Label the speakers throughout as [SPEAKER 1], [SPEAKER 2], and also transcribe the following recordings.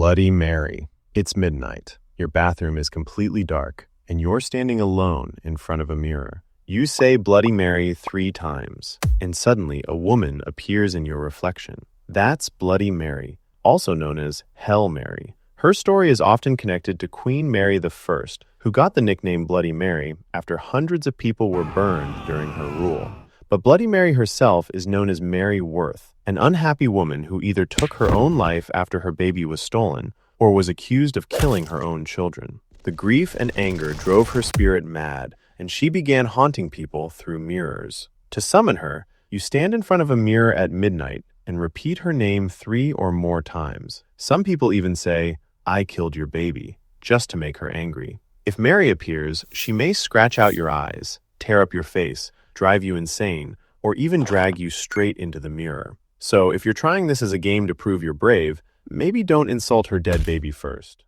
[SPEAKER 1] Bloody Mary. It's midnight. Your bathroom is completely dark, and you're standing alone in front of a mirror. You say Bloody Mary 3 times, and suddenly a woman appears in your reflection. That's Bloody Mary, also known as Hell Mary. Her story is often connected to Queen Mary I, who got the nickname Bloody Mary after hundreds of people were burned during her rule. But Bloody Mary herself is known as Mary Worth, an unhappy woman who either took her own life after her baby was stolen or was accused of killing her own children. The grief and anger drove her spirit mad, and she began haunting people through mirrors. To summon her, you stand in front of a mirror at midnight and repeat her name 3 or more times. Some people even say, "I killed your baby," just to make her angry. If Mary appears, she may scratch out your eyes, tear up your face, drive you insane, or even drag you straight into the mirror. So if you're trying this as a game to prove you're brave, maybe don't insult her dead baby first.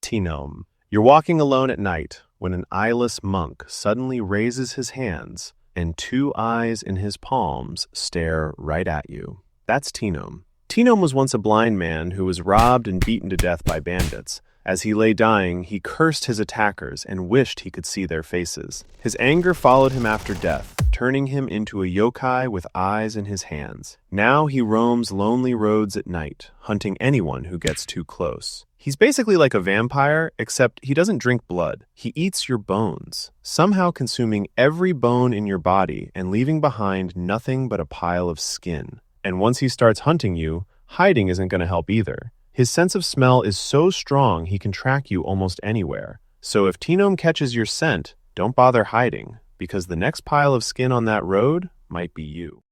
[SPEAKER 1] Tenome. You're walking alone at night when an eyeless monk suddenly raises his hands and 2 eyes in his palms stare right at you. That's Tenome. Tenome was once a blind man who was robbed and beaten to death by bandits. As he lay dying, he cursed his attackers and wished he could see their faces. His anger followed him after death, turning him into a yokai with eyes in his hands. Now he roams lonely roads at night, hunting anyone who gets too close. He's basically like a vampire, except he doesn't drink blood. He eats your bones, somehow consuming every bone in your body and leaving behind nothing but a pile of skin. And once he starts hunting you, hiding isn't going to help either. His sense of smell is so strong he can track you almost anywhere. So if Tenome catches your scent, don't bother hiding, because the next pile of skin on that road might be you.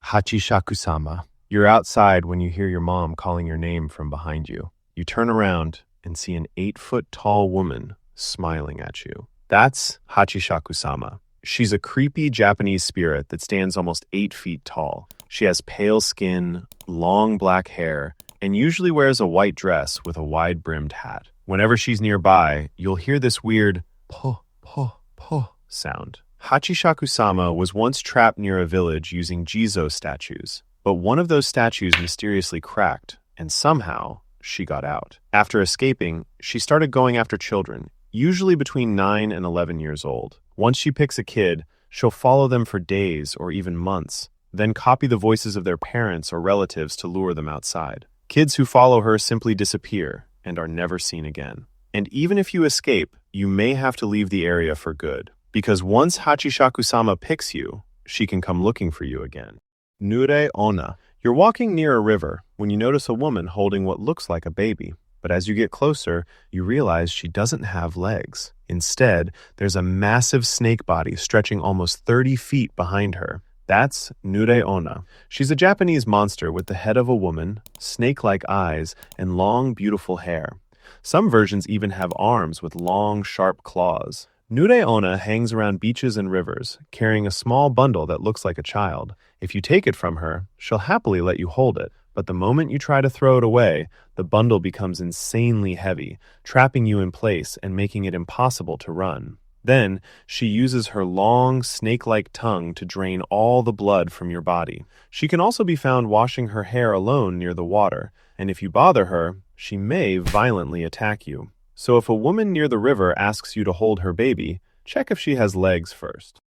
[SPEAKER 1] Hachishakusama. You're outside when you hear your mom calling your name from behind you. You turn around and see an 8-foot-tall woman smiling at you. That's Hachishakusama. She's a creepy Japanese spirit that stands almost 8 feet tall. She has pale skin, long black hair, and usually wears a white dress with a wide-brimmed hat. Whenever she's nearby, you'll hear this weird po, po, po sound. Hachishakusama was once trapped near a village using Jizo statues, but one of those statues mysteriously cracked, and somehow she got out. After escaping, she started going after children, usually between 9 and 11 years old. Once she picks a kid, she'll follow them for days or even months, then copy the voices of their parents or relatives to lure them outside. Kids who follow her simply disappear and are never seen again. And even if you escape, you may have to leave the area for good, because once Hachishakusama picks you, she can come looking for you again. Nure-onna. You're walking near a river when you notice a woman holding what looks like a baby. But as you get closer, you realize she doesn't have legs. Instead, there's a massive snake body stretching almost 30 feet behind her. That's Nure-onna. She's a Japanese monster with the head of a woman, snake-like eyes, and long, beautiful hair. Some versions even have arms with long, sharp claws. Nure-onna hangs around beaches and rivers, carrying a small bundle that looks like a child. If you take it from her, she'll happily let you hold it. But the moment you try to throw it away, the bundle becomes insanely heavy, trapping you in place and making it impossible to run. Then, she uses her long, snake-like tongue to drain all the blood from your body. She can also be found washing her hair alone near the water, and if you bother her, she may violently attack you. So if a woman near the river asks you to hold her baby, check if she has legs first.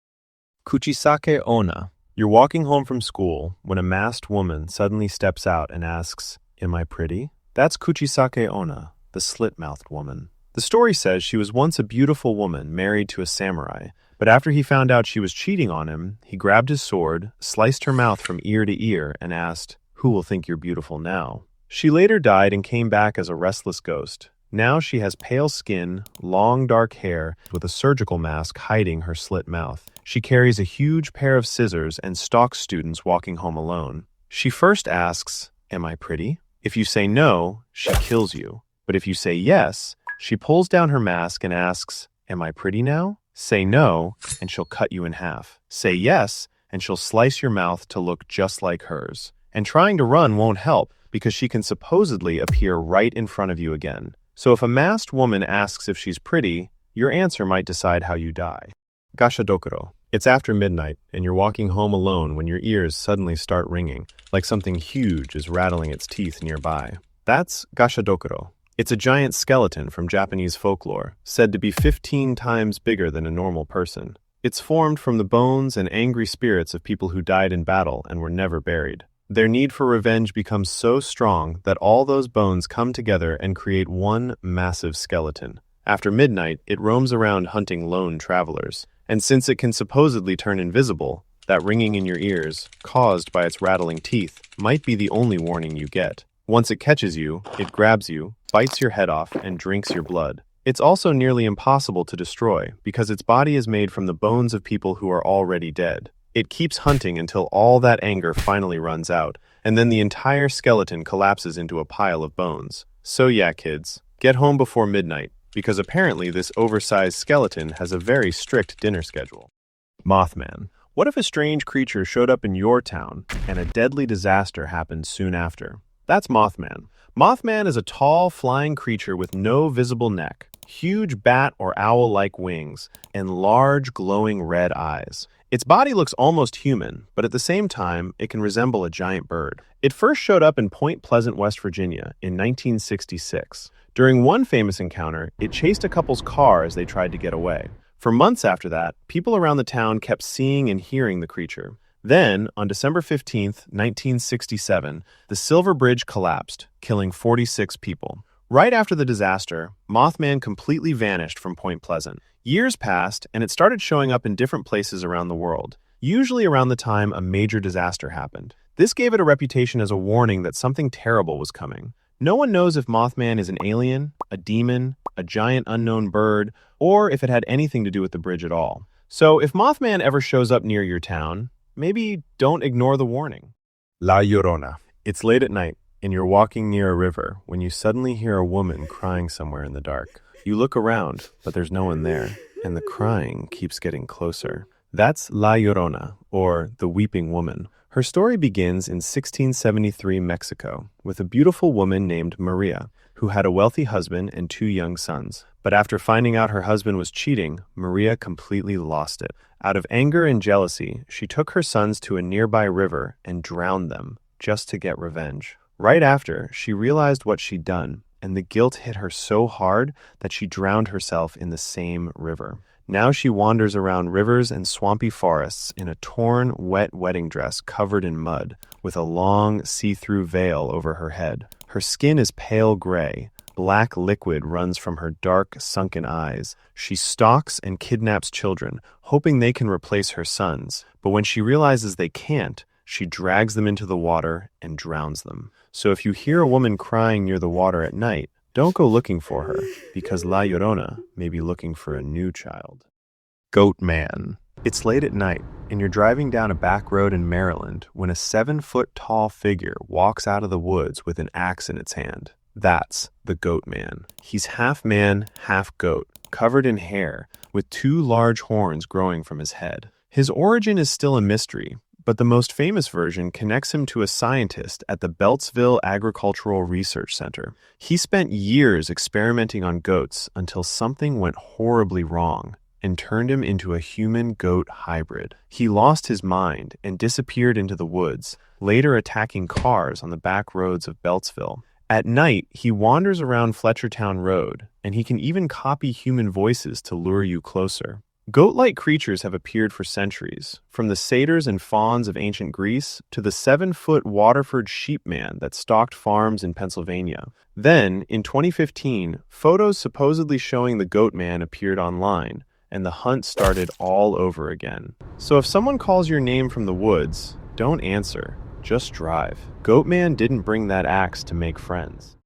[SPEAKER 1] Kuchisake-onna. You're walking home from school when a masked woman suddenly steps out and asks, "Am I pretty?" That's Kuchisake-onna, the slit-mouthed woman. The story says she was once a beautiful woman married to a samurai, but after he found out she was cheating on him, he grabbed his sword, sliced her mouth from ear to ear, and asked, "Who will think you're beautiful now?" She later died and came back as a restless ghost. Now she has pale skin, long dark hair, with a surgical mask hiding her slit mouth. She carries a huge pair of scissors and stalks students walking home alone. She first asks, "Am I pretty?" If you say no, she kills you. But if you say yes, she pulls down her mask and asks, "Am I pretty now?" Say no, and she'll cut you in half. Say yes, and she'll slice your mouth to look just like hers. And trying to run won't help, because she can supposedly appear right in front of you again. So if a masked woman asks if she's pretty, your answer might decide how you die. Gashadokuro. It's after midnight, and you're walking home alone when your ears suddenly start ringing, like something huge is rattling its teeth nearby. That's Gashadokuro. It's a giant skeleton from Japanese folklore, said to be 15 times bigger than a normal person. It's formed from the bones and angry spirits of people who died in battle and were never buried. Their need for revenge becomes so strong that all those bones come together and create one massive skeleton. After midnight, it roams around hunting lone travelers. And since it can supposedly turn invisible, that ringing in your ears, caused by its rattling teeth, might be the only warning you get. Once it catches you, it grabs you, bites your head off, and drinks your blood. It's also nearly impossible to destroy because its body is made from the bones of people who are already dead. It keeps hunting until all that anger finally runs out, and then the entire skeleton collapses into a pile of bones. So yeah, kids, get home before midnight, because apparently this oversized skeleton has a very strict dinner schedule. Mothman. What if a strange creature showed up in your town and a deadly disaster happened soon after? That's Mothman. Mothman is a tall, flying creature with no visible neck, huge bat or owl-like wings, and large, glowing red eyes. Its body looks almost human, but at the same time, it can resemble a giant bird. It first showed up in Point Pleasant, West Virginia in 1966. During one famous encounter, it chased a couple's car as they tried to get away. For months after that, people around the town kept seeing and hearing the creature. Then, on December 15, 1967, the Silver Bridge collapsed, killing 46 people. Right after the disaster, Mothman completely vanished from Point Pleasant. Years passed, and it started showing up in different places around the world, usually around the time a major disaster happened. This gave it a reputation as a warning that something terrible was coming. No one knows if Mothman is an alien, a demon, a giant unknown bird, or if it had anything to do with the bridge at all. So if Mothman ever shows up near your town, maybe don't ignore the warning. La Llorona. It's late at night, and you're walking near a river when you suddenly hear a woman crying somewhere in the dark. You look around, but there's no one there, and the crying keeps getting closer. That's La Llorona, or the Weeping Woman. Her story begins in 1673 Mexico with a beautiful woman named Maria, who had a wealthy husband and 2 young sons. But after finding out her husband was cheating, Maria completely lost it. Out of anger and jealousy, she took her sons to a nearby river and drowned them just to get revenge. Right after, she realized what she'd done, and the guilt hit her so hard that she drowned herself in the same river. Now she wanders around rivers and swampy forests in a torn, wet wedding dress covered in mud, with a long, see-through veil over her head. Her skin is pale gray. Black liquid runs from her dark, sunken eyes. She stalks and kidnaps children, hoping they can replace her sons. But when she realizes they can't, she drags them into the water and drowns them. So if you hear a woman crying near the water at night, don't go looking for her, because La Llorona may be looking for a new child. Goatman. It's late at night, and you're driving down a back road in Maryland when a 7-foot-tall figure walks out of the woods with an axe in its hand. That's the Goatman. He's half man, half goat, covered in hair, with 2 large horns growing from his head. His origin is still a mystery, but the most famous version connects him to a scientist at the Beltsville Agricultural Research Center. He spent years experimenting on goats until something went horribly wrong and turned him into a human-goat hybrid. He lost his mind and disappeared into the woods, later attacking cars on the back roads of Beltsville. At night, he wanders around Fletchertown Road, and he can even copy human voices to lure you closer. Goat-like creatures have appeared for centuries, from the satyrs and fauns of ancient Greece to the 7-foot Waterford sheepman that stalked farms in Pennsylvania. Then, in 2015, photos supposedly showing the Goatman appeared online, and the hunt started all over again. So if someone calls your name from the woods, don't answer, just drive. Goatman didn't bring that axe to make friends.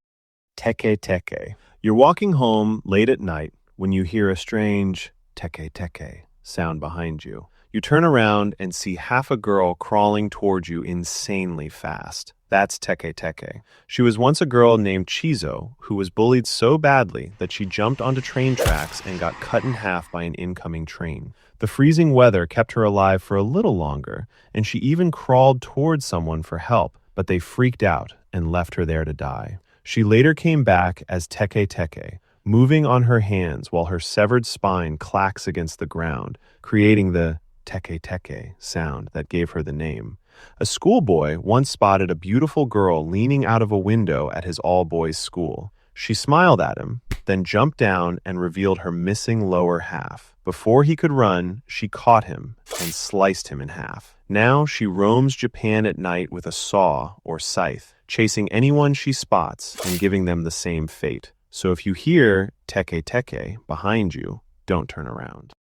[SPEAKER 1] Teke Teke. You're walking home late at night when you hear a strange Teke Teke sound behind you. You turn around and see half a girl crawling towards you insanely fast. That's Teke Teke. She was once a girl named Chizo who was bullied so badly that she jumped onto train tracks and got cut in half by an incoming train. The freezing weather kept her alive for a little longer, and she even crawled towards someone for help, but they freaked out and left her there to die. She later came back as Teke Teke, moving on her hands while her severed spine clacks against the ground, creating the Teke Teke sound that gave her the name. A schoolboy once spotted a beautiful girl leaning out of a window at his all-boys school. She smiled at him, then jumped down and revealed her missing lower half. Before he could run, she caught him and sliced him in half. Now she roams Japan at night with a saw or scythe, chasing anyone she spots and giving them the same fate. So if you hear Teke Teke behind you, don't turn around.